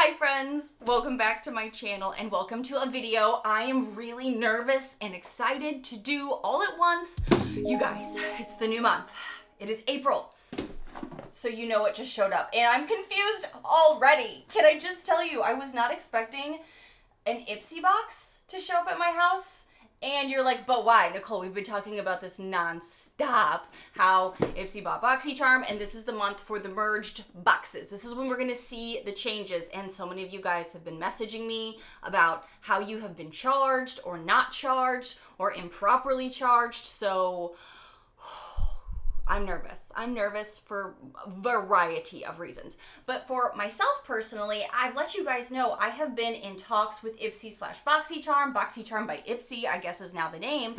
Hi friends, welcome back to my channel and welcome to a video I am really nervous and excited to do all at once. You guys, it's the new month. It is April. So you know what just showed up and I'm confused already. Can I just tell you, I was not expecting an Ipsy box to show up at my house. And you're like, but why? Nicole, we've been talking about this non-stop, how Ipsy bought BoxyCharm, and this is the month for the merged boxes. This is when we're going to see the changes, and so many of you guys have been messaging me about how you have been charged or not charged or improperly charged, so I'm nervous. I'm nervous for a variety of reasons. But for myself personally, I've let you guys know I have been in talks with Ipsy/BoxyCharm. BoxyCharm by Ipsy, I guess is now the name.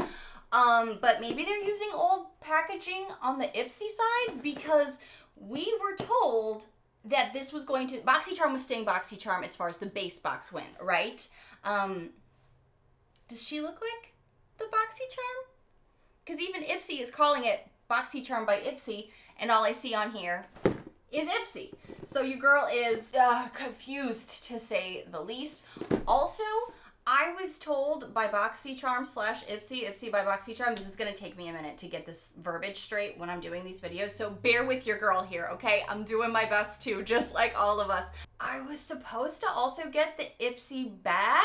But maybe they're using old packaging on the Ipsy side because we were told that this was going to, BoxyCharm was staying BoxyCharm as far as the base box went, right? Does she look like the BoxyCharm? Because even Ipsy is calling it BoxyCharm by Ipsy, and all I see on here is Ipsy. So your girl is confused, to say the least. Also, I was told by BoxyCharm/Ipsy, Ipsy by BoxyCharm, this is going to take me a minute to get this verbiage straight when I'm doing these videos, so bear with your girl here, okay? I'm doing my best too, just like all of us. I was supposed to also get the Ipsy bag,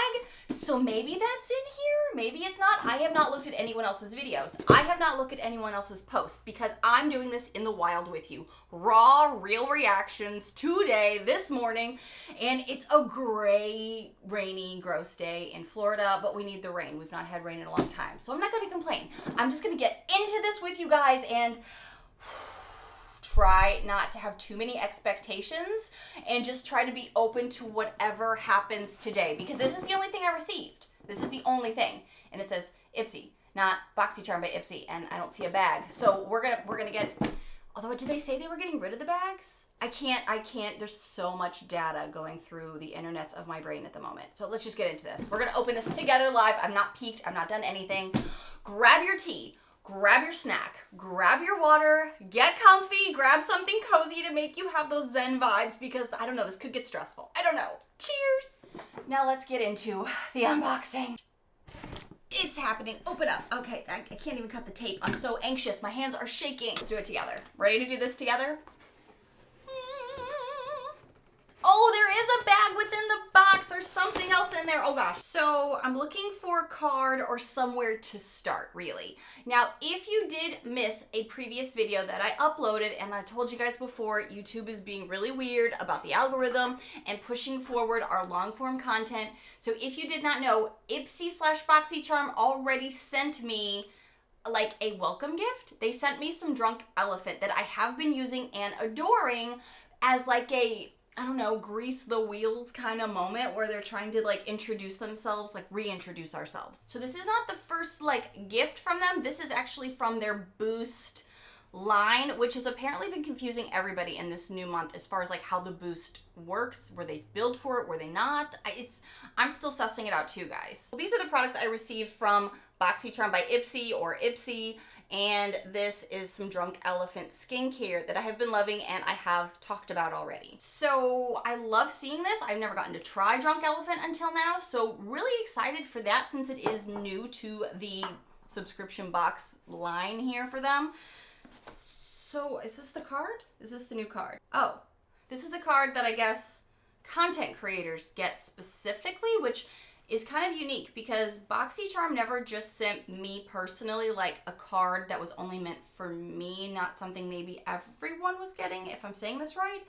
so maybe that's in here, maybe it's not. I have not looked at anyone else's videos. I have not looked at anyone else's posts because I'm doing this in the wild with you. Raw, real reactions today, this morning, and it's a gray, rainy, gross day in Florida, but we need the rain. We've not had rain in a long time, so I'm not going to complain. I'm just going to get into this with you guys and try not to have too many expectations and just try to be open to whatever happens today because this is the only thing I received. This is the only thing, and it says Ipsy, not BoxyCharm by Ipsy, and I don't see a bag. So we're gonna get. Although, did they say they were getting rid of the bags? I can't. There's so much data going through the internets of my brain at the moment. So let's just get into this. We're gonna open this together live. I'm not peeked. I'm not done anything. Grab your tea. Grab your snack, grab your water, get comfy, grab something cozy to make you have those zen vibes because, I don't know, this could get stressful. I don't know. Cheers! Now let's get into the unboxing. It's happening. Open up. Okay, I can't even cut the tape. I'm so anxious. My hands are shaking. Let's do it together. Ready to do this together? Oh, there is a bag within the box or something else in there. Oh gosh. So I'm looking for a card or somewhere to start, really. Now, if you did miss a previous video that I uploaded, and I told you guys before, YouTube is being really weird about the algorithm and pushing forward our long form content. So if you did not know, Ipsy/BoxyCharm already sent me like a welcome gift. They sent me some Drunk Elephant that I have been using and adoring as like a, I don't know, grease the wheels kind of moment where they're trying to like introduce themselves, like reintroduce ourselves. So this is not the first like gift from them. This is actually from their Boost line, which has apparently been confusing everybody in this new month as far as like how the Boost works. Were they billed for it? Were they not? I'm still sussing it out too, guys. Well, these are the products I received from BoxyCharm by Ipsy or Ipsy. And this is some Drunk Elephant skincare that I have been loving and I have talked about already. So I love seeing this. I've never gotten to try Drunk Elephant until now, so really excited for that since it is new to the subscription box line here for them. So is this the card? Is this the new card? Oh, this is a card that I guess content creators get specifically, which is kind of unique because BoxyCharm never just sent me personally like a card that was only meant for me, not something maybe everyone was getting, if I'm saying this right.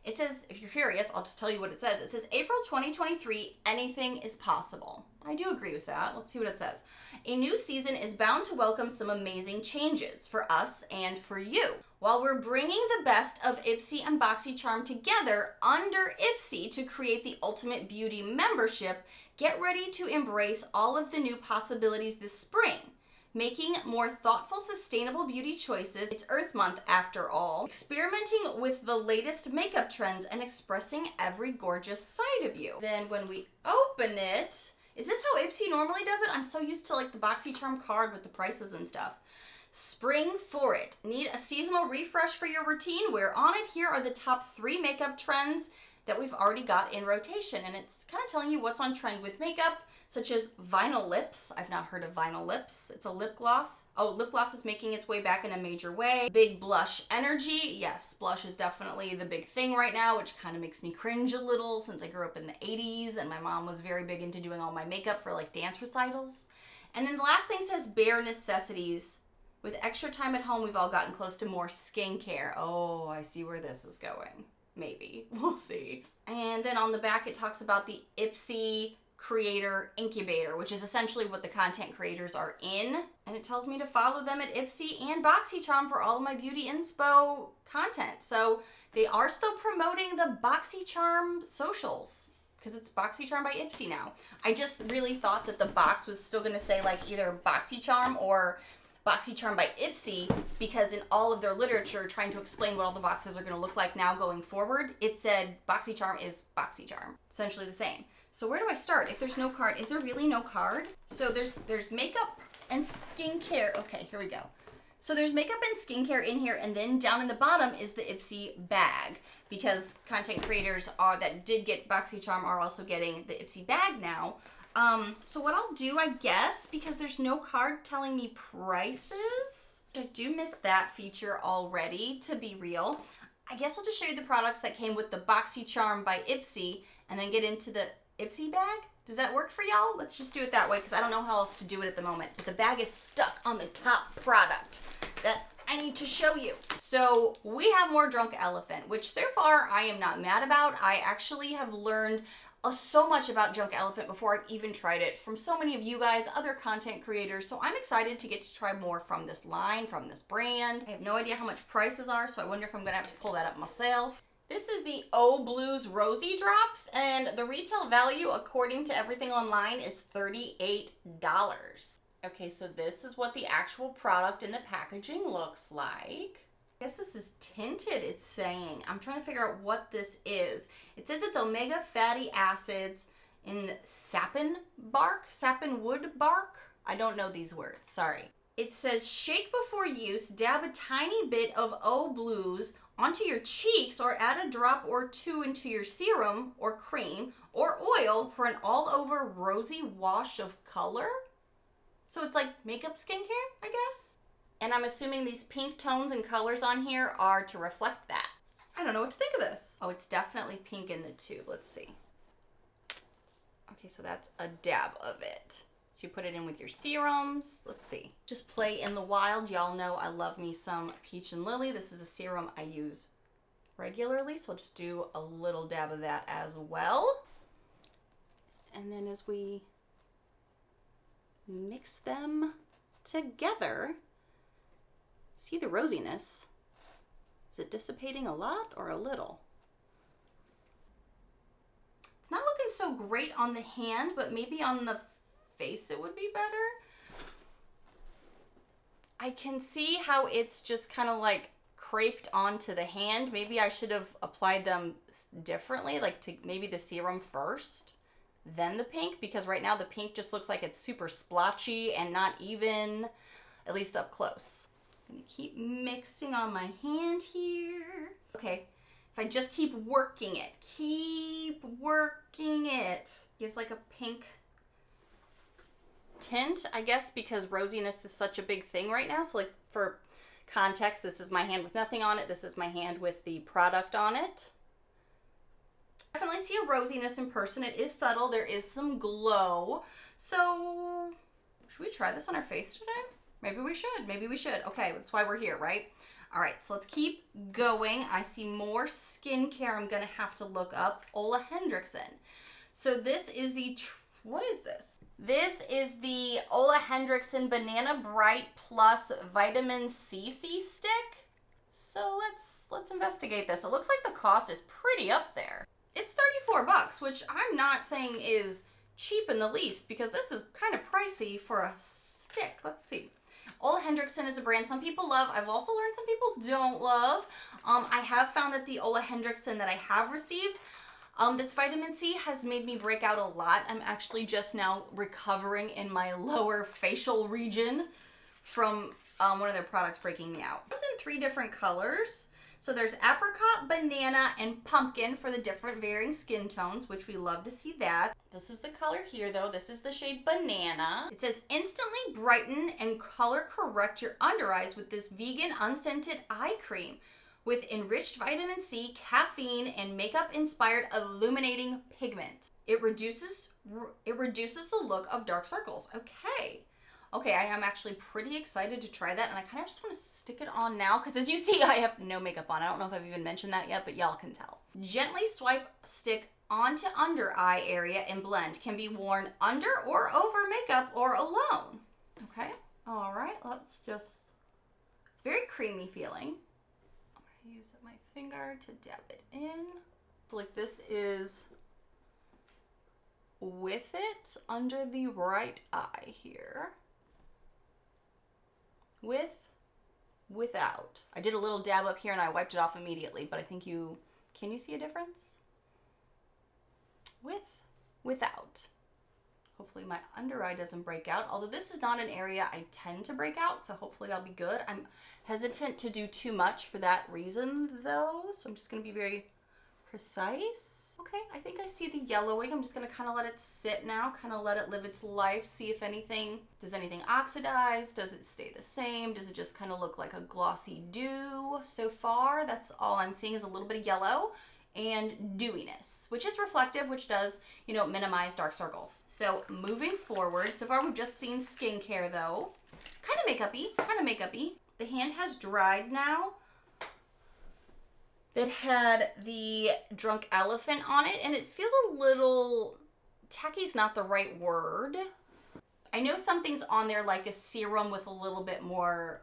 It says, if you're curious, I'll just tell you what it says. It says, April 2023, anything is possible. I do agree with that. Let's see what it says. A new season is bound to welcome some amazing changes for us and for you. While we're bringing the best of Ipsy and BoxyCharm together under Ipsy to create the Ultimate Beauty membership, get ready to embrace all of the new possibilities this spring. Making more thoughtful, sustainable beauty choices. It's Earth Month after all. Experimenting with the latest makeup trends and expressing every gorgeous side of you. Then when we open it, is this how Ipsy normally does it? I'm so used to like the BoxyCharm card with the prices and stuff. Spring for it. Need a seasonal refresh for your routine? We're on it. Here are the top 3 makeup trends that we've already got in rotation. And it's kind of telling you what's on trend with makeup, such as vinyl lips. I've not heard of vinyl lips. It's a lip gloss. Oh, lip gloss is making its way back in a major way. Big blush energy. Yes, blush is definitely the big thing right now, which kind of makes me cringe a little since I grew up in the 80s and my mom was very big into doing all my makeup for like dance recitals. And then the last thing says bare necessities. With extra time at home, we've all gotten close to more skincare. Oh, I see where this is going. Maybe. We'll see. And then on the back, it talks about the Ipsy Creator Incubator, which is essentially what the content creators are in. And it tells me to follow them at Ipsy and BoxyCharm for all of my beauty inspo content. So they are still promoting the BoxyCharm socials because it's BoxyCharm by Ipsy now. I just really thought that the box was still going to say like either BoxyCharm or BoxyCharm by Ipsy, because in all of their literature trying to explain what all the boxes are going to look like now going forward, it said BoxyCharm is BoxyCharm. Essentially the same. So where do I start? If there's no card, is there really no card? So there's makeup and skincare. Okay, here we go. So there's makeup and skincare in here, and then down in the bottom is the Ipsy bag, because content creators that did get BoxyCharm are also getting the Ipsy bag now. So what I'll do, I guess, because there's no card telling me prices, I do miss that feature already, to be real. I guess I'll just show you the products that came with the BoxyCharm by Ipsy and then get into the Ipsy bag. Does that work for y'all? Let's just do it that way because I don't know how else to do it at the moment. But the bag is stuck on the top product that I need to show you. So we have more Drunk Elephant, which so far I am not mad about. I actually have learned so much about Drunk Elephant before I've even tried it from so many of you guys, other content creators. So I'm excited to get to try more from this line, from this brand. I have no idea how much prices are, so I wonder if I'm gonna have to pull that up myself. This is the O Blues Rosy Drops, and the retail value, according to everything online, is $38. Okay, so this is what the actual product in the packaging looks like. I guess this is tinted, it's saying. I'm trying to figure out what this is. It says it's omega fatty acids in sapwood bark. I don't know these words, sorry. It says shake before use, dab a tiny bit of O Blues onto your cheeks or add a drop or two into your serum or cream or oil for an all-over rosy wash of color. So it's like makeup skincare, I guess. And I'm assuming these pink tones and colors on here are to reflect that. I don't know what to think of this. Oh, it's definitely pink in the tube. Let's see. Okay, so that's a dab of it. So you put it in with your serums. Let's see. Just play in the wild. Y'all know I love me some Peach and Lily. This is a serum I use regularly, so I'll just do a little dab of that as well. And then as we mix them together, see the rosiness. Is it dissipating a lot or a little? It's not looking so great on the hand, but maybe on the face it would be better. I can see how it's just kind of like creped onto the hand. Maybe I should have applied them differently, like to maybe the serum first, then the pink, because right now the pink just looks like it's super splotchy and not even, at least up close. I'm gonna keep mixing on my hand here. Okay, if I just keep working it, gives like a pink tint, I guess, because rosiness is such a big thing right now. So like for context, this is my hand with nothing on it. This is my hand with the product on it. Definitely see a rosiness in person. It is subtle. There is some glow. So should we try this on our face today? Maybe we should. Okay, that's why we're here, right? All right, so let's keep going. I see more skincare I'm gonna have to look up. Ole Hendrickson. So this is the, what is this? This is the Ole Hendrickson Banana Bright Plus Vitamin C stick. So let's investigate this. It looks like the cost is pretty up there. It's $34, which I'm not saying is cheap in the least, because this is kind of pricey for a stick. Let's see. Ole Hendrickson is a brand some people love. I've also learned some people don't love. I have found that the Ole Hendrickson that I have received, that's vitamin C, has made me break out a lot. I'm actually just now recovering in my lower facial region from one of their products breaking me out. It comes in 3 different colors. So there's apricot, banana, and pumpkin for the different varying skin tones, which we love to see that. This is the color here though. This is the shade banana. It says instantly brighten and color correct your under eyes with this vegan unscented eye cream with enriched vitamin C, caffeine, and makeup inspired illuminating pigment. It reduces the look of dark circles. Okay, I am actually pretty excited to try that, and I kind of just want to stick it on now, because as you see, I have no makeup on. I don't know if I've even mentioned that yet, but y'all can tell. Gently swipe stick onto under eye area and blend. Can be worn under or over makeup or alone. Okay, all right, it's very creamy feeling. I'm gonna use my finger to dab it in. So like this is with it under the right eye here. Without. I did a little dab up here and I wiped it off immediately, but I think can you see a difference? Without. Hopefully my under eye doesn't break out, although this is not an area I tend to break out, so hopefully I'll be good. I'm hesitant to do too much for that reason though, so I'm just gonna be very precise. Okay, I think I see the yellowing. I'm just gonna kind of let it sit now, kind of let it live its life, see if does anything oxidize? Does it stay the same? Does it just kind of look like a glossy dew so far? That's all I'm seeing is a little bit of yellow and dewiness, which is reflective, which does, minimize dark circles. So moving forward, so far we've just seen skincare though. Kind of makeup-y. The hand has dried now. That had the drunk elephant on it, and it feels a little, tacky's not the right word. I know something's on there like a serum with a little bit more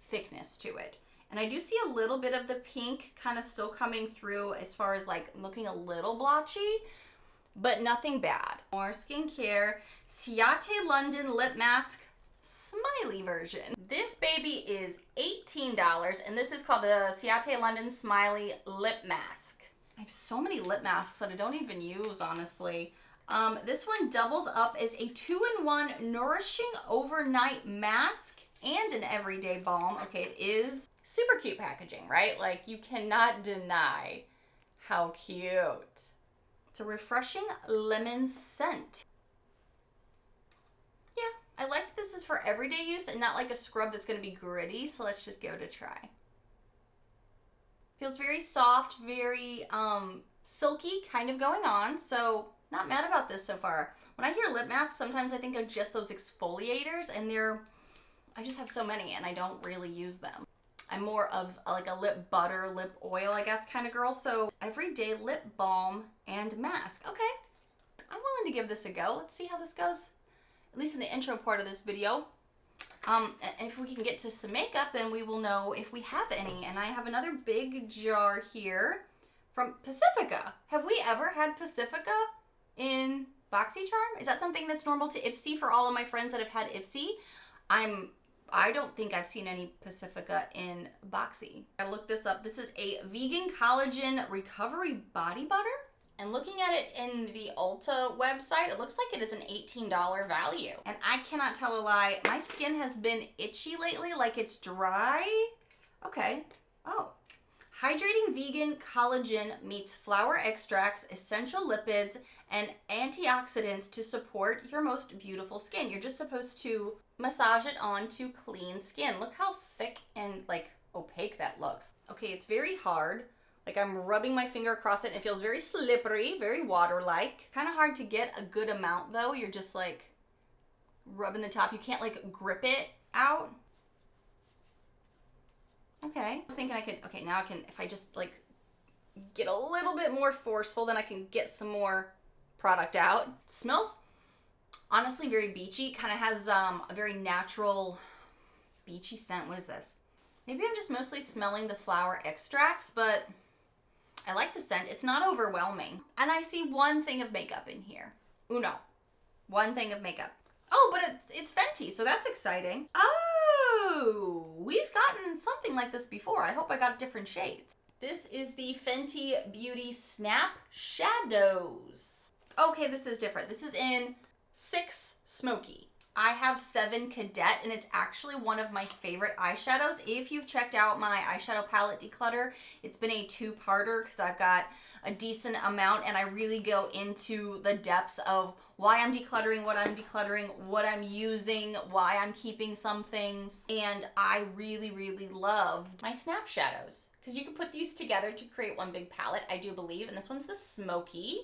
thickness to it. And I do see a little bit of the pink kind of still coming through as far as like looking a little blotchy, but nothing bad. More skincare, Ciate London Lip Mask Smiley version. This baby is $18, and this is called the Ciate London Smiley Lip Mask. I have so many lip masks that I don't even use, honestly. This one doubles up as a 2-in-1 nourishing overnight mask and an everyday balm. Okay, it is super cute packaging, right? Like, you cannot deny how cute. It's a refreshing lemon scent. I like that this is for everyday use and not like a scrub that's going to be gritty, so let's just give it a try. Feels very soft, very silky kind of going on, so not mad about this so far. When I hear lip masks, sometimes I think of just those exfoliators, and I just have so many and I don't really use them. I'm more of like a lip butter, lip oil, I guess, kind of girl, so everyday lip balm and mask. Okay, I'm willing to give this a go. Let's see how this goes. At least in the intro part of this video. If we can get to some makeup, then we will know if we have any. And I have another big jar here from Pacifica. Have we ever had Pacifica in BoxyCharm? Is that something that's normal to Ipsy for all of my friends that have had Ipsy? I don't think I've seen any Pacifica in Boxy. I looked this up. This is a vegan collagen recovery body butter. And looking at it in the Ulta website, it looks like it is an $18 value. And I cannot tell a lie. My skin has been itchy lately, like it's dry. Okay. Oh. Hydrating vegan collagen meets flower extracts, essential lipids, and antioxidants to support your most beautiful skin. You're just supposed to massage it onto clean skin. Look how thick and like opaque that looks. Okay, it's very hard. Like I'm rubbing my finger across it and it feels very slippery, very water-like. Kind of hard to get a good amount though. You're just like rubbing the top. You can't like grip it out. Okay. I was thinking okay, now I can, if I just like get a little bit more forceful, then I can get some more product out. It smells honestly very beachy. Kind of has a very natural beachy scent. What is this? Maybe I'm just mostly smelling the flower extracts, but I like the scent. It's not overwhelming. And I see one thing of makeup in here. One thing of makeup. Oh, but it's Fenty, so that's exciting. Oh, we've gotten something like this before. I hope I got different shades. This is the Fenty Beauty Snap Shadows. Okay, this is different. This is in 6 Smoky. I have 7 Cadet, and it's actually one of my favorite eyeshadows. If you've checked out my eyeshadow palette declutter, it's been a 2-parter because I've got a decent amount, and I really go into the depths of why I'm decluttering, what I'm using, why I'm keeping some things. And I really, really loved my snap shadows because you can put these together to create one big palette, I do believe. And this one's the smoky.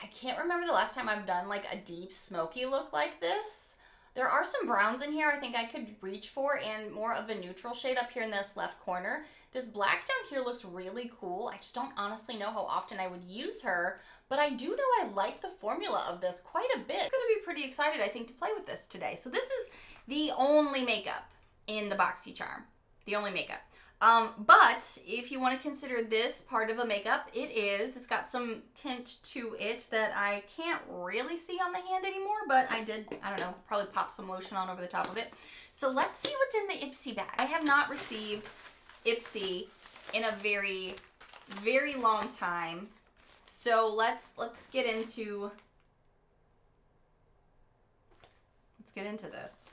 I can't remember the last time I've done like a deep smoky look like this. There are some browns in here I think I could reach for, and more of a neutral shade up here in this left corner. This black down here looks really cool. I just don't honestly know how often I would use her, but I do know I like the formula of this quite a bit. I'm gonna be pretty excited, I think, to play with this today. So this is the only makeup in the BoxyCharm, the only makeup. But if you want to consider this part of a makeup, it's got some tint to it that I can't really see on the hand anymore, but I don't know, probably pop some lotion on over the top of it. So let's see what's in the Ipsy bag. I have not received Ipsy in a very, very long time. So let's get into this.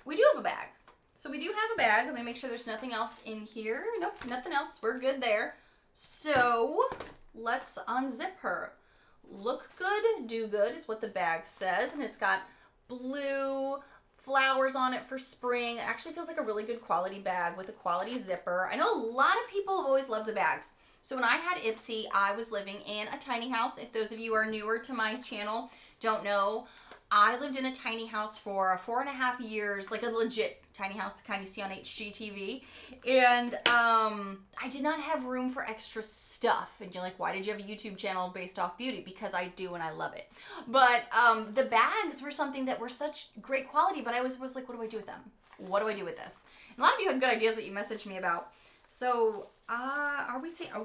We do have a bag. So we do have a bag. Let me make sure there's nothing else in here. Nope, nothing else. We're good there. So let's unzip her. Look good, do good is what the bag says. And it's got blue flowers on it for spring. It actually feels like a really good quality bag with a quality zipper. I know a lot of people have always loved the bags. So when I had Ipsy, I was living in a tiny house. If those of you are newer to my channel don't know, I lived in a tiny house for 4.5 years, like a legit tiny house, the kind you see on HGTV. And I did not have room for extra stuff. And you're like, why did you have a YouTube channel based off beauty? Because I do and I love it. But the bags were something that were such great quality, but I was like, what do I do with them? What do I do with this? And a lot of you had good ideas that you messaged me about. So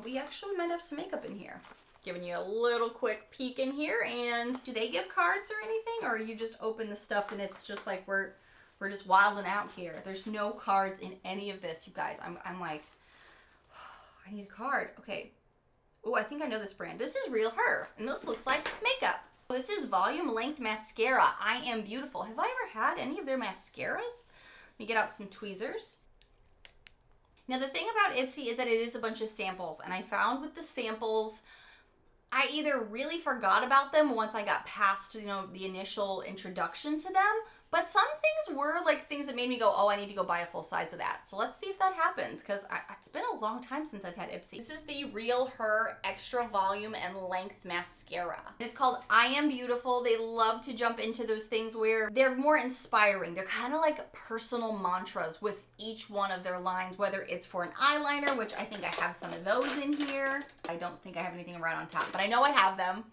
we actually might have some makeup in here. Giving you a little quick peek in here. And do they give cards or anything, or you just open the stuff and it's just like we're just wilding out here? There's no cards in any of this, you guys. I'm like, oh, I need a card. Okay. Oh, I think I know this brand. This is Real Her, and this looks like makeup. This is Volume Length Mascara. I Am Beautiful. Have I ever had any of their mascaras? Let me get out some tweezers. Now the thing about Ipsy is that it is a bunch of samples, and I found with the samples, I either really forgot about them once I got past, the initial introduction to them, but some things were like things that made me go, oh, I need to go buy a full size of that. So let's see if that happens, because it's been a long time since I've had Ipsy. This is the Real Her Extra Volume and Length Mascara. It's called I Am Beautiful. They love to jump into those things where they're more inspiring. They're kind of like personal mantras with each one of their lines, whether it's for an eyeliner, which I think I have some of those in here. I don't think I have anything right on top, but I know I have them.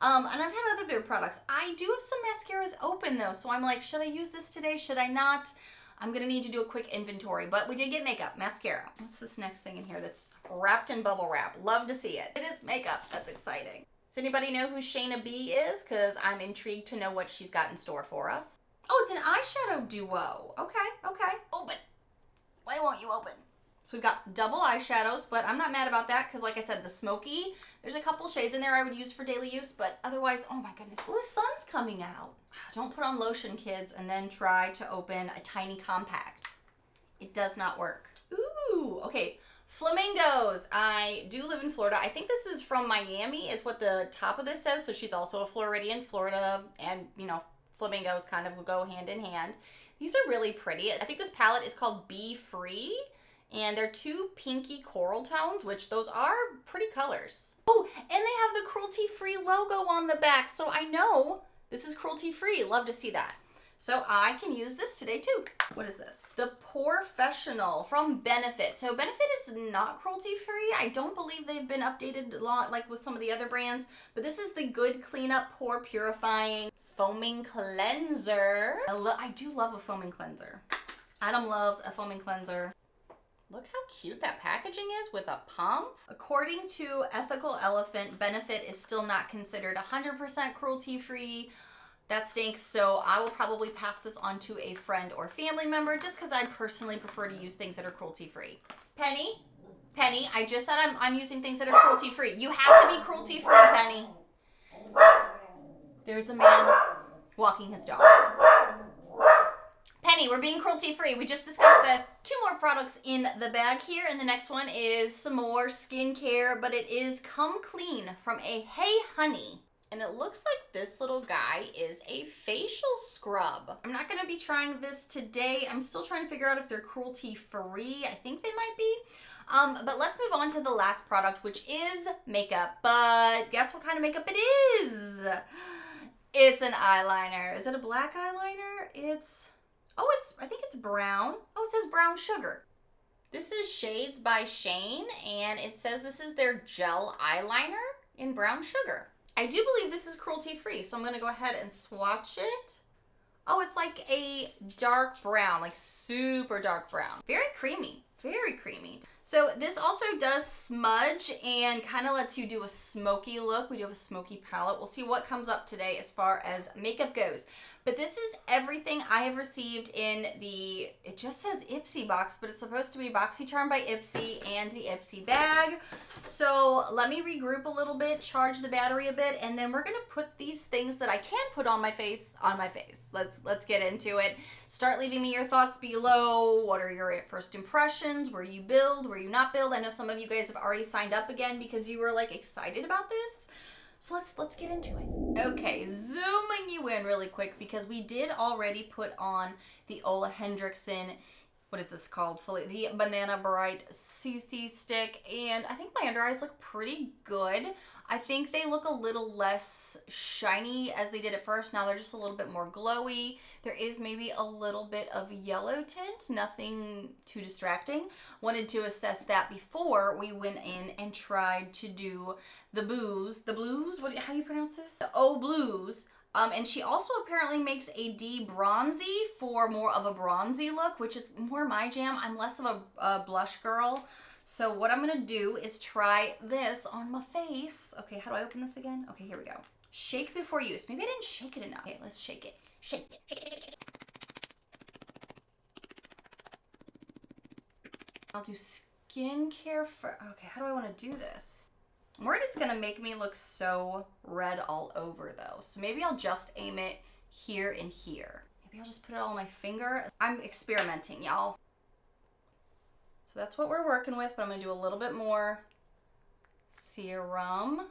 And I've had other products. I do have some mascaras open though, so I'm like, should I use this today? Should I not? I'm gonna need to do a quick inventory, but we did get makeup, mascara. What's this next thing in here that's wrapped in bubble wrap? Love to see it. It is makeup, that's exciting. Does anybody know who Shayna B is? Cause I'm intrigued to know what she's got in store for us. Oh, it's an eyeshadow duo. Okay. Open. Why won't you open? So we've got double eyeshadows, but I'm not mad about that because, like I said, the smoky, there's a couple shades in there I would use for daily use, but otherwise, oh my goodness, well, the sun's coming out. Don't put on lotion, kids, and then try to open a tiny compact. It does not work. Ooh, okay. Flamingos. I do live in Florida. I think this is from Miami is what the top of this says, so she's also a Floridian. Florida and, flamingos kind of will go hand in hand. These are really pretty. I think this palette is called Be Free. And they're 2 pinky coral tones, which those are pretty colors. Oh, and they have the cruelty-free logo on the back. So I know this is cruelty-free. Love to see that. So I can use this today too. What is this? The Professional from Benefit. So Benefit is not cruelty-free. I don't believe they've been updated a lot like with some of the other brands. But this is the Good Cleanup Pore Purifying Foaming Cleanser. I do love a foaming cleanser. Adam loves a foaming cleanser. Look how cute that packaging is with a pump. According to Ethical Elephant, Benefit is still not considered 100% cruelty-free. That stinks, so I will probably pass this on to a friend or family member just because I personally prefer to use things that are cruelty-free. Penny, I just said I'm using things that are cruelty-free. You have to be cruelty-free, Penny. There's a man walking his dog. free. We're being cruelty free. We just discussed this. 2 more products in the bag here, and the next one is some more skincare, but it is Come Clean from a Hey Honey. And it looks like this little guy is a facial scrub. I'm not gonna be trying this today. I'm still trying to figure out if they're cruelty free. I think they might be. But let's move on to the last product, which is makeup. But guess what kind of makeup it is? It's an eyeliner. Is it a black eyeliner? I think it's brown. Oh, it says brown sugar. This is Shades by Shane, and it says this is their gel eyeliner in brown sugar. I do believe this is cruelty free, so I'm gonna go ahead and swatch it. Oh, it's like a dark brown, like super dark brown. Very creamy, very creamy. So this also does smudge and kind of lets you do a smoky look. We do have a smoky palette. We'll see what comes up today as far as makeup goes. But this is everything I have received in the, it just says Ipsy box, but it's supposed to be BoxyCharm by Ipsy and the Ipsy bag. So let me regroup a little bit, charge the battery a bit, and then we're gonna put these things that I can put on my face. Let's get into it. Start leaving me your thoughts below. What are your first impressions? Were you billed? Were you not billed? I know some of you guys have already signed up again because you were like excited about this. So let's get into it. Okay, zooming you in really quick because we did already put on the Ole Hendrickson, what is this called? The Banana Bright CC stick, and I think my under eyes look pretty good. I think they look a little less shiny as they did at first. Now they're just a little bit more glowy. There is maybe a little bit of yellow tint, nothing too distracting. Wanted to assess that before we went in and tried to do the blues, how do you pronounce this? The O Blues. And she also apparently makes a de-bronzy for more of a bronzy look, which is more my jam. I'm less of a blush girl. So what I'm gonna do is try this on my face. Okay, how do I open this again? Okay, here we go. Shake before use. Maybe I didn't shake it enough. Okay, let's shake it. Shake it, shake it, shake it. I'll do skincare for, okay, how do I wanna do this? I'm worried it's gonna make me look so red all over though. So maybe I'll just aim it here and here. Maybe I'll just put it all on my finger. I'm experimenting, y'all. So that's what we're working with, but I'm gonna do a little bit more serum.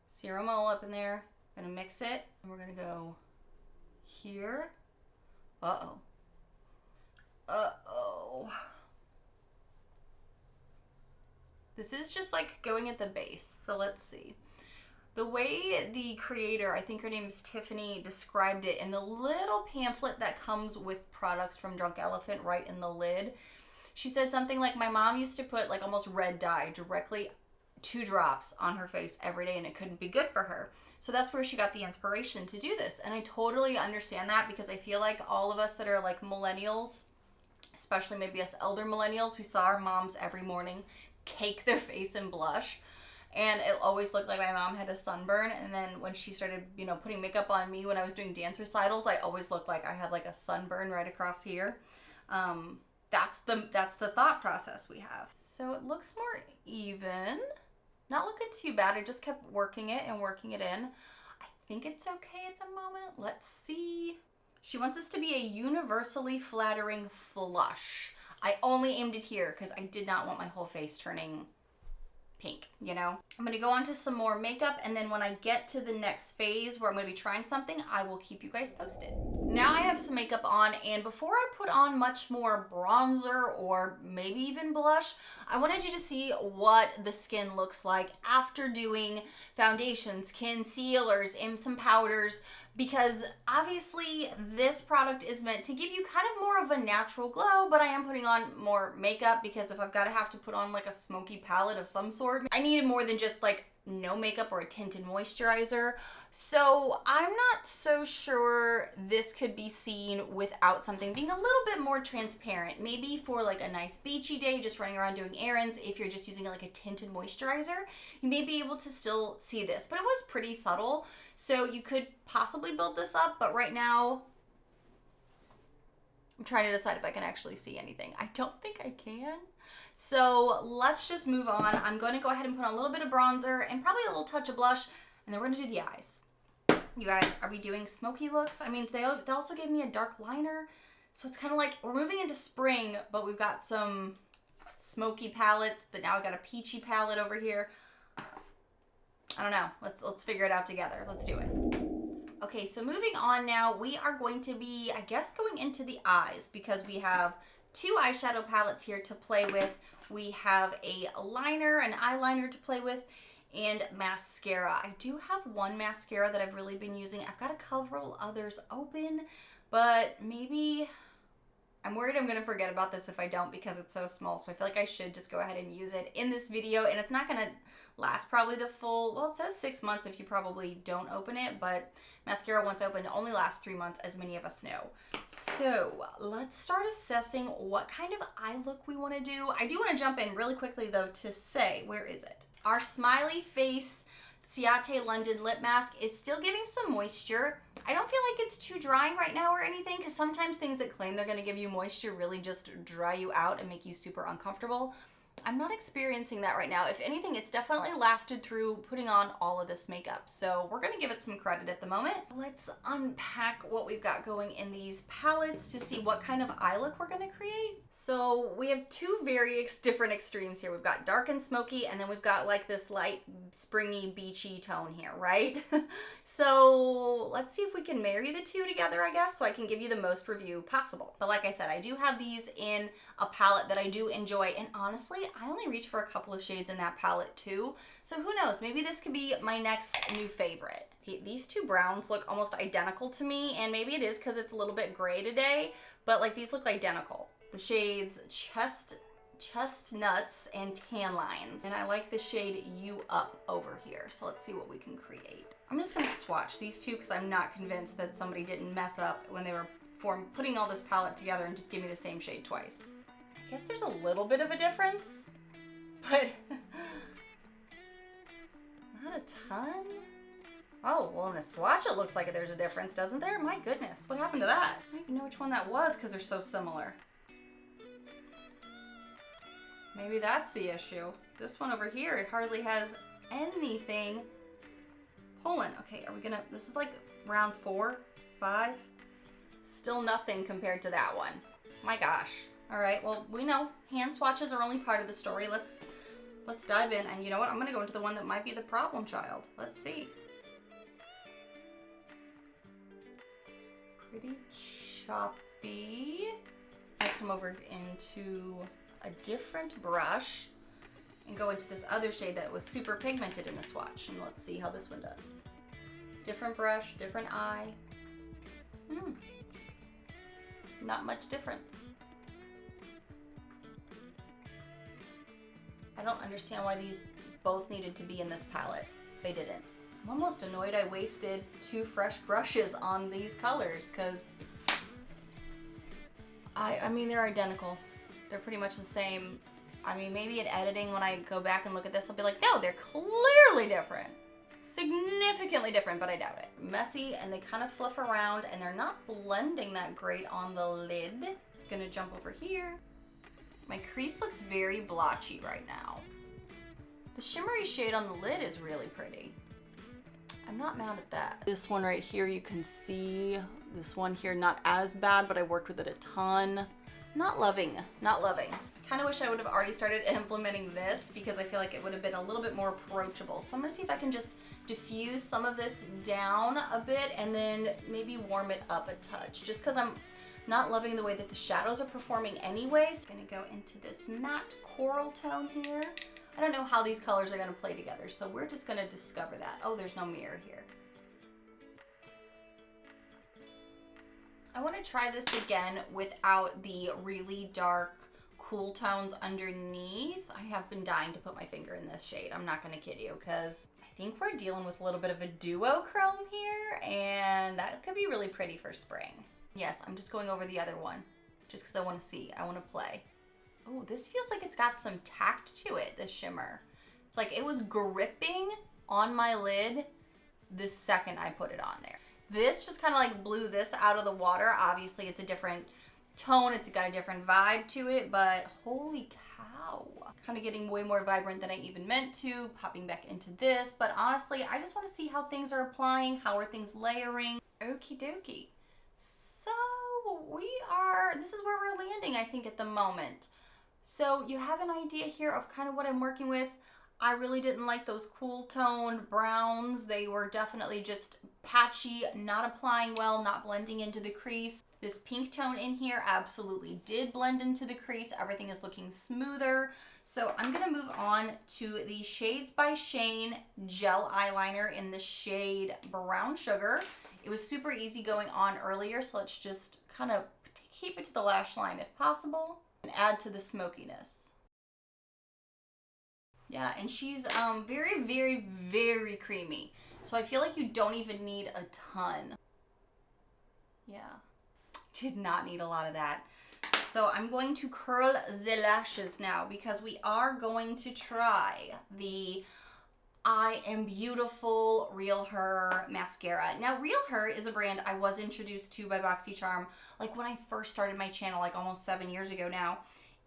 Serum all up in there. I'm gonna mix it, and we're gonna go here. Uh-oh. Uh-oh. This is just like going at the base, so let's see. The way the creator, I think her name is Tiffany, described it in the little pamphlet that comes with products from Drunk Elephant right in the lid, she said something like, my mom used to put like almost red dye directly 2 drops on her face every day and it couldn't be good for her. So that's where she got the inspiration to do this. And I totally understand that because I feel like all of us that are like millennials, especially maybe us elder millennials, we saw our moms every morning cake their face in blush. And it always looked like my mom had a sunburn. And then when she started, you know, putting makeup on me when I was doing dance recitals, I always looked like I had like a sunburn right across here. That's the thought process we have. So it looks more even. Not looking too bad. I just kept working it and working it in. I think it's okay at the moment. Let's see. She wants this to be a universally flattering flush. I only aimed it here because I did not want my whole face turning pink, you know? I'm gonna go on to some more makeup, and then when I get to the next phase where I'm gonna be trying something, I will keep you guys posted. Now I have some makeup on, and before I put on much more bronzer or maybe even blush, I wanted you to see what the skin looks like after doing foundations, concealers, and some powders, because obviously this product is meant to give you kind of more of a natural glow, but I am putting on more makeup because if I've got to have to put on like a smoky palette of some sort, I needed more than just like no makeup or a tinted moisturizer. So I'm not so sure this could be seen without something being a little bit more transparent. Maybe for like a nice beachy day, just running around doing errands, if you're just using like a tinted moisturizer, you may be able to still see this, but it was pretty subtle. So you could possibly build this up, but right now, I'm trying to decide if I can actually see anything. I don't think I can. So let's just move on. I'm going to go ahead and put on a little bit of bronzer and probably a little touch of blush, and then we're going to do the eyes. You guys, are we doing smoky looks? I mean, they also gave me a dark liner. So it's kind of like we're moving into spring, but we've got some smoky palettes, but now I've got a peachy palette over here. I don't know. Let's figure it out together. Let's do it. Okay, so moving on now, we are going to be, I guess, going into the eyes because we have two eyeshadow palettes here to play with. We have a liner, an eyeliner to play with, and mascara. I do have one mascara that I've really been using. I've got a couple others open, but maybe I'm worried I'm going to forget about this if I don't because it's so small. So I feel like I should just go ahead and use it in this video, and it's not going to last probably the full, well, it says 6 months if you probably don't open it, but mascara once opened only lasts 3 months, as many of us know. So let's start assessing what kind of eye look we want to do. I do want to jump in really quickly though to say, where is it? Our Smiley Face Ciate London Lip Mask is still giving some moisture. I don't feel like it's too drying right now or anything, because sometimes things that claim they're going to give you moisture really just dry you out and make you super uncomfortable. I'm not experiencing that right now. If anything, it's definitely lasted through putting on all of this makeup. So we're going to give it some credit at the moment. Let's unpack what we've got going in these palettes to see what kind of eye look we're going to create. So we have two very different extremes here. We've got dark and smoky, and then we've got like this light, springy, beachy tone here, right? So let's see if we can marry the two together, I guess, so I can give you the most review possible. But like I said, I do have these in a palette that I do enjoy, and honestly, I only reach for a couple of shades in that palette too. So who knows, maybe this could be my next new favorite. Okay, these two browns look almost identical to me, and maybe it is because it's a little bit gray today, but like these look identical. The shades Chestnuts and Tan Lines. And I like the shade You Up over here. So let's see what we can create. I'm just gonna swatch these two because I'm not convinced that somebody didn't mess up when they were putting all this palette together and just give me the same shade twice. I guess there's a little bit of a difference, but not a ton. Oh, well in the swatch it looks like there's a difference, doesn't there? My goodness, what happened to that? I don't even know which one that was because they're so similar. Maybe that's the issue. This one over here, it hardly has anything pulling. Okay, are we gonna, this is like round 4, 5. Still nothing compared to that one. My gosh. All right, well, we know hand swatches are only part of the story. Let's dive in. And you know what? I'm gonna go into the one that might be the problem child. Let's see. Pretty choppy. I come over into a different brush and go into this other shade that was super pigmented in the swatch, and let's see how this one does. Different brush, different eye. Not much difference. I don't understand why these both needed to be in this palette. They didn't. I'm almost annoyed I wasted 2 fresh brushes on these colors because I mean they're identical. They're pretty much the same. I mean, maybe in editing, when I go back and look at this, I'll be like, no, they're clearly different. Significantly different, but I doubt it. Messy, and they kind of fluff around, and they're not blending that great on the lid. Gonna jump over here. My crease looks very blotchy right now. The shimmery shade on the lid is really pretty. I'm not mad at that. This one right here, you can see. This one here, not as bad, but I worked with it a ton. Not loving, not loving. I kind of wish I would have already started implementing this because I feel like it would have been a little bit more approachable. So I'm gonna see if I can just diffuse some of this down a bit and then maybe warm it up a touch, just because I'm not loving the way that the shadows are performing anyway. So I'm gonna go into this matte coral tone here. I don't know how these colors are gonna play together, so we're just gonna discover that. Oh, there's no mirror here. I want to try this again without the really dark, cool tones underneath. I have been dying to put my finger in this shade. I'm not going to kid you because I think we're dealing with a little bit of a duochrome here, and that could be really pretty for spring. Yes, I'm just going over the other one just because I want to see. I want to play. Oh, this feels like it's got some tact to it, this shimmer. It's like it was gripping on my lid the second I put it on there. This just kind of like blew this out of the water. Obviously, it's a different tone. It's got a different vibe to it, but holy cow. Kind of getting way more vibrant than I even meant to, popping back into this. But honestly, I just want to see how things are applying. How are things layering? Okie dokie. So this is where we're landing, I think, at the moment. So you have an idea here of kind of what I'm working with. I really didn't like those cool toned browns. They were definitely just patchy, not applying well, not blending into the crease. This pink tone in here absolutely did blend into the crease. Everything is looking smoother. So I'm gonna move on to the Shades by Shane gel eyeliner in the shade Brown Sugar. It was super easy going on earlier, so let's just kind of keep it to the lash line if possible and add to the smokiness. Yeah, and she's very, very, very creamy. So I feel like you don't even need a ton. Yeah, did not need a lot of that. So I'm going to curl the lashes now because we are going to try the I Am Beautiful Real Her mascara. Now, Real Her is a brand I was introduced to by BoxyCharm like when I first started my channel, like almost 7 years ago now.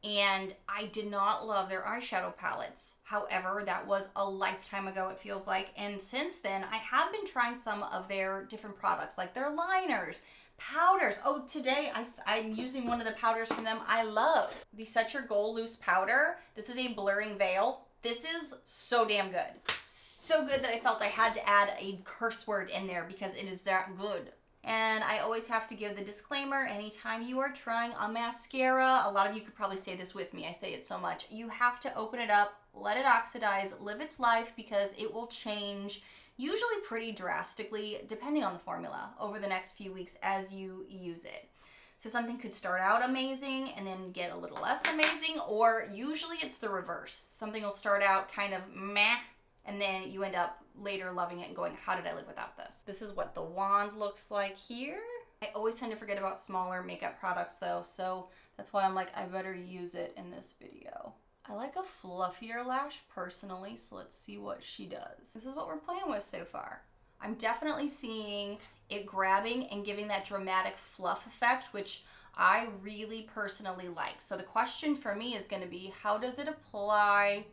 And I did not love their eyeshadow palettes. However, that was a lifetime ago, it feels like. And since then, I have been trying some of their different products, like their liners, powders. Oh, today I'm using one of the powders from them I love. The Set Your Goal Loose Powder. This is a blurring veil. This is so damn good. So good that I felt I had to add a curse word in there because it is that good. And I always have to give the disclaimer, anytime you are trying a mascara, a lot of you could probably say this with me, I say it so much, you have to open it up, let it oxidize, live its life, because it will change usually pretty drastically, depending on the formula, over the next few weeks as you use it. So something could start out amazing and then get a little less amazing, or usually it's the reverse. Something will start out kind of meh, and then you end up later loving it and going, how did I live without this? This is what the wand looks like here. I always tend to forget about smaller makeup products though, so that's why I'm like, I better use it in this video. I like a fluffier lash personally, so let's see what she does. This is what we're playing with so far. I'm definitely seeing it grabbing and giving that dramatic fluff effect, which I really personally like. So the question for me is going to be, how does it apply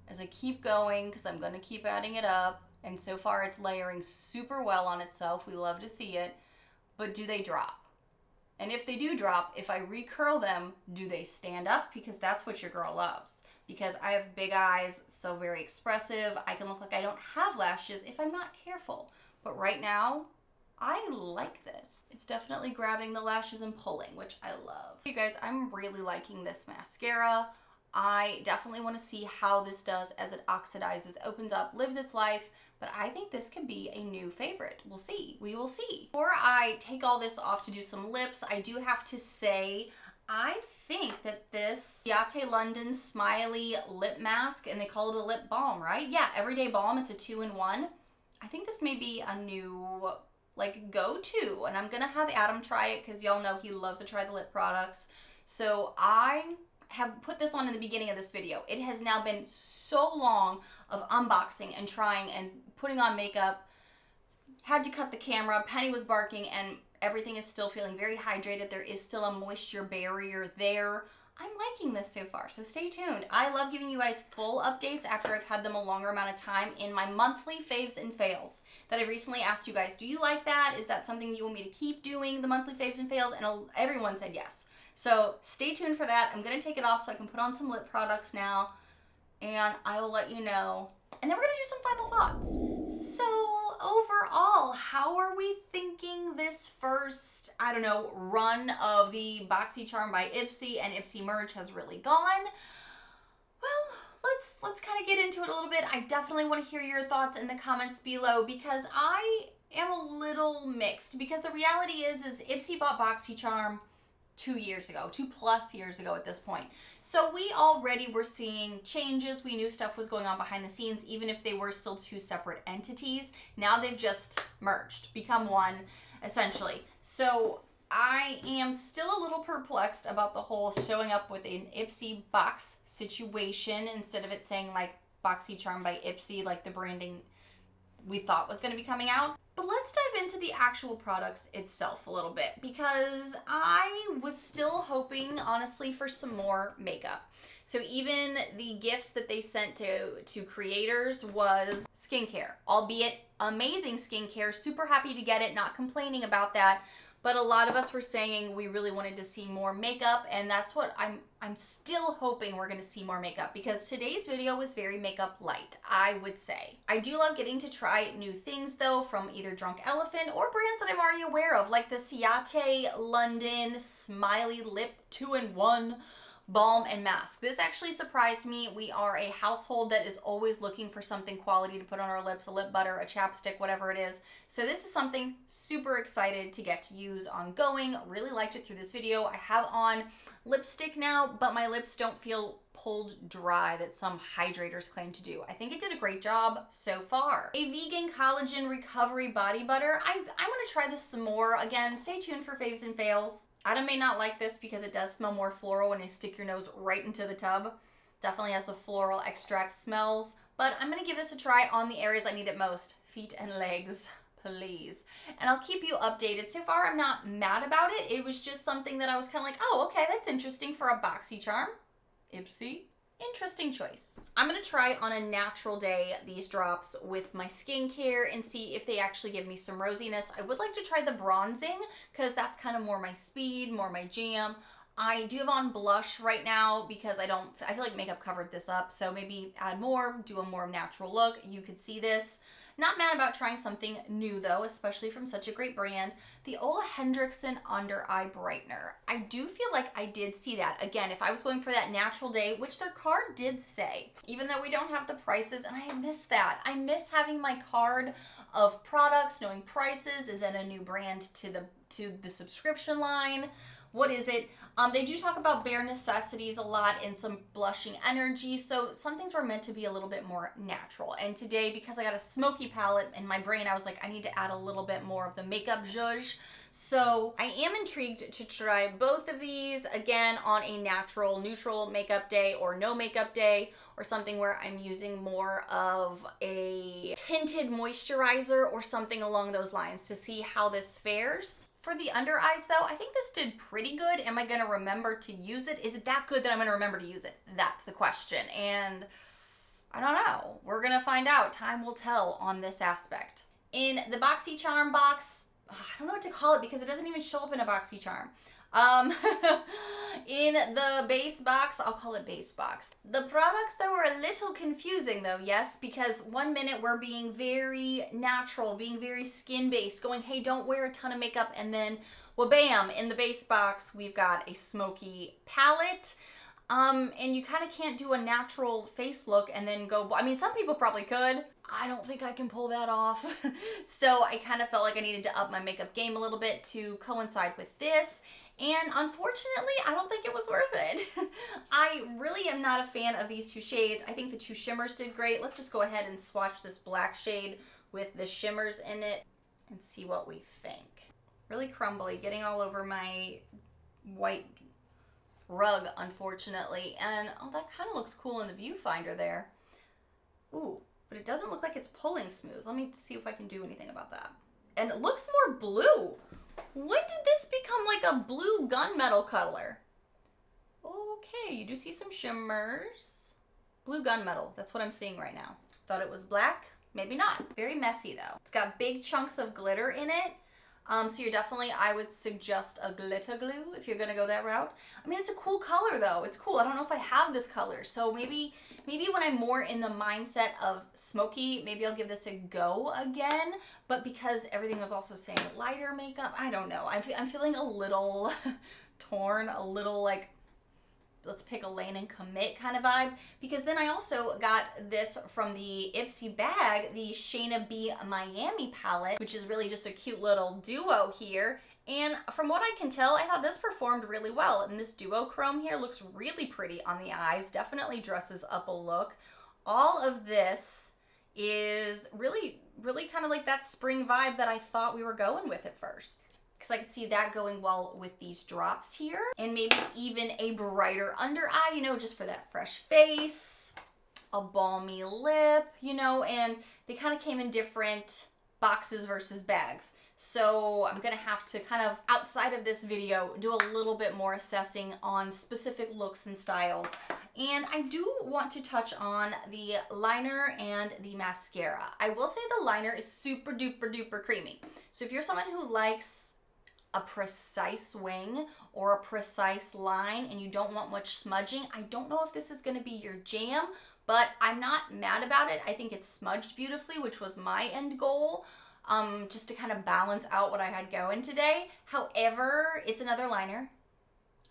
as I keep going, because I'm going to keep adding it up, and so far it's layering super well on itself. We love to see it, but do they drop? And if they do drop, if I recurl them, do they stand up? Because that's what your girl loves. Because I have big eyes, so very expressive. I can look like I don't have lashes if I'm not careful. But right now, I like this. It's definitely grabbing the lashes and pulling, which I love. You guys, I'm really liking this mascara. I definitely want to see how this does as it oxidizes, opens up, lives its life, but I think this could be a new favorite. We'll see. We will see. Before I take all this off to do some lips, I do have to say, I think that this Ciate London Smiley Lip Mask, and they call it a lip balm, right? Yeah, everyday balm. It's a 2-in-1. I think this may be a new like go-to, and I'm gonna have Adam try it because y'all know he loves to try the lip products. So I have put this on in the beginning of this video. It has now been so long of unboxing and trying and putting on makeup. Had to cut the camera. Penny was barking and everything is still feeling very hydrated. There is still a moisture barrier there. I'm liking this so far, so stay tuned. I love giving you guys full updates after I've had them a longer amount of time in my monthly faves and fails that I've recently asked you guys, do you like that? Is that something you want me to keep doing, the monthly faves and fails? And everyone said yes. So stay tuned for that. I'm going to take it off so I can put on some lip products now, and I will let you know. And then we're going to do some final thoughts. So overall, how are we thinking this first, I don't know, run of the BoxyCharm by Ipsy and Ipsy merge has really gone? Well, let's kind of get into it a little bit. I definitely want to hear your thoughts in the comments below because I am a little mixed, because the reality is Ipsy bought BoxyCharm 2 years ago, 2+ years ago at this point. So we already were seeing changes. We knew stuff was going on behind the scenes, even if they were still two separate entities. Now they've just merged, become one, essentially. So I am still a little perplexed about the whole showing up with an Ipsy box situation instead of it saying like BoxyCharm by Ipsy, like the branding we thought was going to be coming out. But let's dive into the actual products itself a little bit, because I was still hoping, honestly, for some more makeup. So even the gifts that they sent to creators was skincare, albeit amazing skincare, super happy to get it, not complaining about that. but a lot of us were saying we really wanted to see more makeup, and that's what I'm still hoping we're going to see more makeup, because today's video was very makeup light, I would say. I do love getting to try new things though, from either Drunk Elephant or brands that I'm already aware of, like the Ciate London Smiley Lip 2-in-1 balm and mask. This actually surprised me. We are a household that is always looking for something quality to put on our lips, a lip butter, a chapstick, whatever it is. So this is something super excited to get to use ongoing. Really liked it through this video. I have on lipstick now, but my lips don't feel pulled dry that some hydrators claim to do. I think it did a great job so far. A vegan collagen recovery body butter. I want to try this some more. Again, stay tuned for faves and fails. Adam may not like this because it does smell more floral when you stick your nose right into the tub. Definitely has the floral extract smells, but I'm gonna give this a try on the areas I need it most. Feet and legs, please. And I'll keep you updated. So far, I'm not mad about it. It was just something that I was kind of like, oh, okay, that's interesting for a BoxyCharm Ipsy. Interesting choice. I'm gonna try on a natural day these drops with my skincare and see if they actually give me some rosiness. I would like to try the bronzing because that's kind of more my speed, more my jam. I do have on blush right now because I feel like makeup covered this up, so maybe add more, do a more natural look. You could see this. Not mad about trying something new though, especially from such a great brand. The Ole Henriksen Under Eye Brightener. I do feel like I did see that. Again, if I was going for that natural day, which their card did say, even though we don't have the prices, and I miss that. I miss having my card of products, knowing prices. Is it a new brand to the subscription line? What is it? They do talk about bare necessities a lot and some blushing energy, so some things were meant to be a little bit more natural. And today, because I got a smoky palette in my brain, I was like, I need to add a little bit more of the makeup zhuzh. So I am intrigued to try both of these, again, on a natural, neutral makeup day or no makeup day, or something where I'm using more of a tinted moisturizer or something along those lines to see how this fares. For the under eyes though, I think this did pretty good. Am I gonna remember to use it? Is it that good that I'm gonna remember to use it? That's the question. And I don't know. We're gonna find out. Time will tell on this aspect. In the BoxyCharm box, I don't know what to call it because it doesn't even show up in a BoxyCharm. In the base box, I'll call it base box. The products that were a little confusing though, yes, because one minute we're being very natural, being very skin-based, going, hey, don't wear a ton of makeup, and then, well, bam, in the base box, we've got a smoky palette. And you kind of can't do a natural face look and then go, I mean, some people probably could. I don't think I can pull that off. So I kind of felt like I needed to up my makeup game a little bit to coincide with this. And unfortunately, I don't think it was worth it. I really am not a fan of these two shades. I think the two shimmers did great. Let's just go ahead and swatch this black shade with the shimmers in it and see what we think. Really crumbly, getting all over my white rug, unfortunately. And oh, that kind of looks cool in the viewfinder there. Ooh, but it doesn't look like it's pulling smooth. Let me see if I can do anything about that. And it looks more blue. When did this become like a blue gunmetal color? Okay, you do see some shimmers. Blue gunmetal, that's what I'm seeing right now. Thought it was black, maybe not. Very messy though. It's got big chunks of glitter in it. So you're definitely, I would suggest a glitter glue if you're gonna go that route. I mean, it's a cool color though. It's cool. I don't know if I have this color. So maybe when I'm more in the mindset of smoky, maybe I'll give this a go again. But because everything was also saying lighter makeup, I don't know. I'm feeling a little torn, a little like, let's pick a lane and commit kind of vibe, because then I also got this from the Ipsy bag, the Shayna B Miami palette, which is really just a cute little duo here. And from what I can tell, I thought this performed really well. And this duochrome here looks really pretty on the eyes, definitely dresses up a look. All of this is really, really kind of like that spring vibe that I thought we were going with at first. Because I could see that going well with these drops here. And maybe even a brighter under eye, you know, just for that fresh face. A balmy lip, you know, and they kind of came in different boxes versus bags. So I'm going to have to kind of, outside of this video, do a little bit more assessing on specific looks and styles. And I do want to touch on the liner and the mascara. I will say the liner is super duper duper creamy. So if you're someone who likes a precise wing or a precise line and you don't want much smudging, I don't know if this is going to be your jam, but I'm not mad about it. I think it's smudged beautifully, which was my end goal, just to kind of balance out what I had going today. However, it's another liner.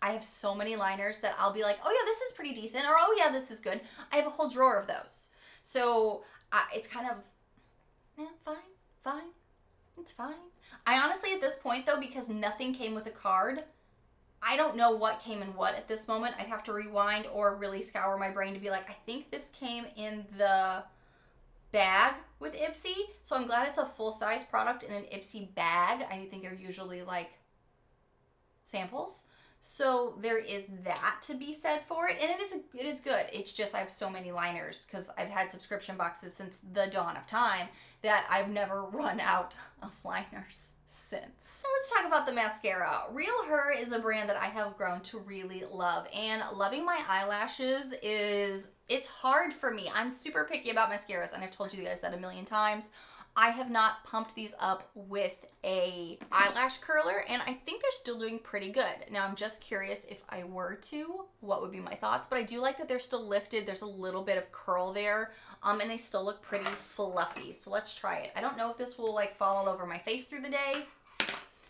I have so many liners that I'll be like, oh yeah, this is pretty decent, or oh yeah, this is good. I have a whole drawer of those. So it's kind of, fine. It's fine. I honestly, at this point though, because nothing came with a card, I don't know what came in what at this moment. I'd have to rewind or really scour my brain to be like, I think this came in the bag with Ipsy. So I'm glad it's a full-size product in an Ipsy bag. I think they're usually like samples. So there is that to be said for it. And it is good. It's just I have so many liners because I've had subscription boxes since the dawn of time that I've never run out of liners since. Now let's talk about the mascara. Real Her is a brand that I have grown to really love, and loving my eyelashes it's hard for me. I'm super picky about mascaras, and I've told you guys that a million times. I have not pumped these up with a eyelash curler, and I think they're still doing pretty good. Now I'm just curious if I were to, what would be my thoughts, but I do like that they're still lifted. There's a little bit of curl there, and they still look pretty fluffy. So let's try it. I don't know if this will like fall all over my face through the day.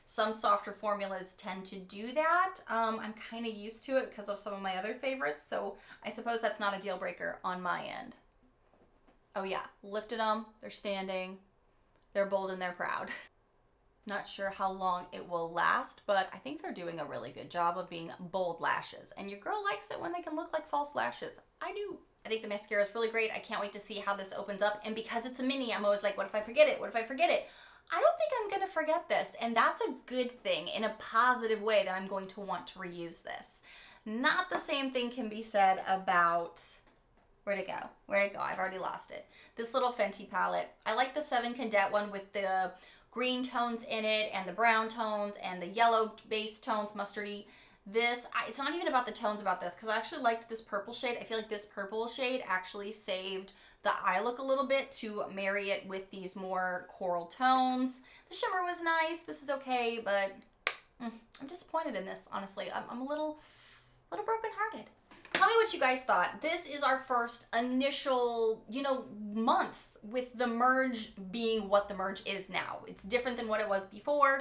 Some softer formulas tend to do that. I'm kind of used to it because of some of my other favorites, so I suppose that's not a deal breaker on my end. Oh yeah, lifted them, they're standing. They're bold and they're proud. Not sure how long it will last, but I think they're doing a really good job of being bold lashes. And your girl likes it when they can look like false lashes. I do. I think the mascara is really great. I can't wait to see how this opens up. And because it's a mini, I'm always like, what if I forget it? What if I forget it? I don't think I'm gonna forget this. And that's a good thing in a positive way that I'm going to want to reuse this. Not the same thing can be said about, where'd it go? Where'd it go? I've already lost it. This little Fenty palette. I like the 7 Cadet one with the green tones in it and the brown tones and the yellow base tones, mustardy. This, it's not even about the tones about this because I actually liked this purple shade. I feel like this purple shade actually saved the eye look a little bit to marry it with these more coral tones. The shimmer was nice. This is okay, but I'm disappointed in this, honestly. I'm a little brokenhearted. Tell me what you guys thought. This is our first initial, month with the merge being what the merge is now. It's different than what it was before.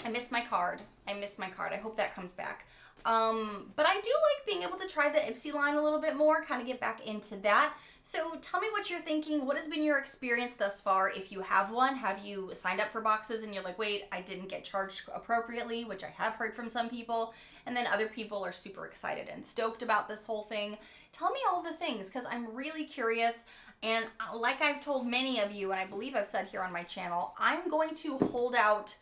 I missed my card. I hope that comes back. But I do like being able to try the Ipsy line a little bit more, kind of get back into that. So tell me what you're thinking. What has been your experience thus far? If you have one, have you signed up for boxes and you're like, wait, I didn't get charged appropriately, which I have heard from some people. And then other people are super excited and stoked about this whole thing. Tell me all the things because I'm really curious. And like I've told many of you, and I believe I've said here on my channel, I'm going to hold out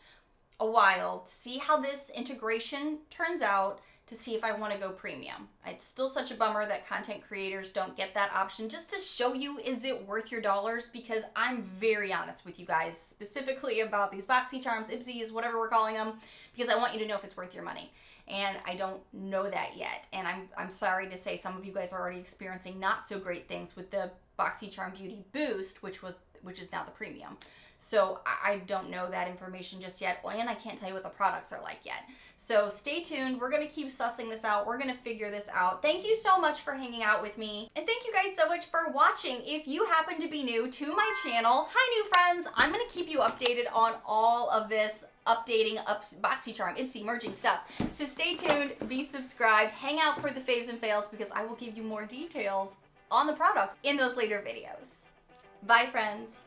a while to see how this integration turns out, to see if I want to go premium. It's still such a bummer that content creators don't get that option, just to show you, is it worth your dollars? Because I'm very honest with you guys, specifically about these BoxyCharms, Ipsys, whatever we're calling them, because I want you to know if it's worth your money. And I don't know that yet. And I'm sorry to say some of you guys are already experiencing not so great things with the BoxyCharm Beauty Boost, which is now the premium. So I don't know that information just yet, and I can't tell you what the products are like yet. So stay tuned. We're going to keep sussing this out. We're going to figure this out. Thank you so much for hanging out with me. And thank you guys so much for watching. If you happen to be new to my channel, hi new friends. I'm going to keep you updated on all of this updating BoxyCharm Ipsy merging stuff. So stay tuned, be subscribed, hang out for the faves and fails because I will give you more details on the products in those later videos. Bye friends.